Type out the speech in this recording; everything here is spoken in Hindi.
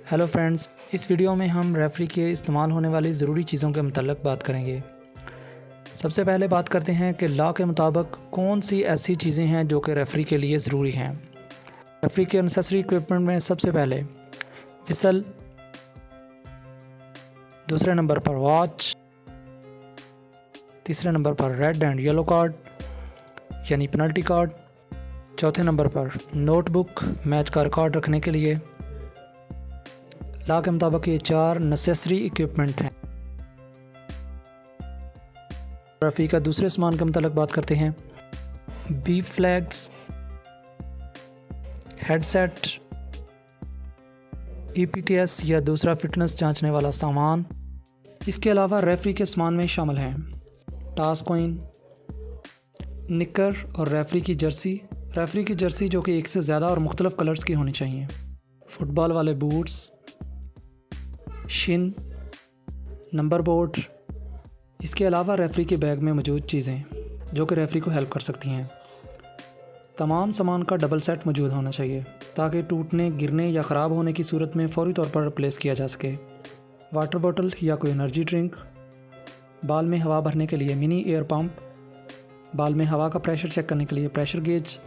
हेलो फ्रेंड्स, इस वीडियो में हम रेफरी के इस्तेमाल होने वाली ज़रूरी चीज़ों के मतलब बात करेंगे। सबसे पहले बात करते हैं कि लॉ के मुताबिक कौन सी ऐसी चीज़ें हैं जो कि रेफरी के लिए ज़रूरी हैं। रेफरी के नेसेसरी इक्विपमेंट में सबसे पहले विसल, दूसरे नंबर पर वॉच, तीसरे नंबर पर रेड एंड येलो कार्ड यानी पेनल्टी कार्ड, चौथे नंबर पर नोटबुक मैच का रिकॉर्ड रखने के लिए। लॉ के मुताबिक ये 4 नेसेसरी इक्विपमेंट हैं। रेफरी का दूसरे सामान के मुताबिक बात करते हैं। बीप फ्लैग्स, हेडसेट, EPTS या दूसरा फिटनेस जांचने वाला सामान। इसके अलावा रेफरी के सामान में शामिल हैं टॉस कॉइन, निकर और रेफरी की जर्सी। रेफरी की जर्सी जो कि एक से ज़्यादा और मुख्तलिफ कलर्स की होनी चाहिए। फुटबॉल वाले बूट्स, शिन, नंबर बोर्ड। इसके अलावा रेफरी के बैग में मौजूद चीज़ें जो कि रेफरी को हेल्प कर सकती हैं। तमाम सामान का डबल सेट मौजूद होना चाहिए ताकि टूटने, गिरने या ख़राब होने की सूरत में फ़ौरी तौर पर रिप्लेस किया जा सके। वाटर बोतल या कोई एनर्जी ड्रिंक, बाल में हवा भरने के लिए मिनी एयर पंप, बाल में हवा का प्रेशर चेक करने के लिए प्रेशर गेज,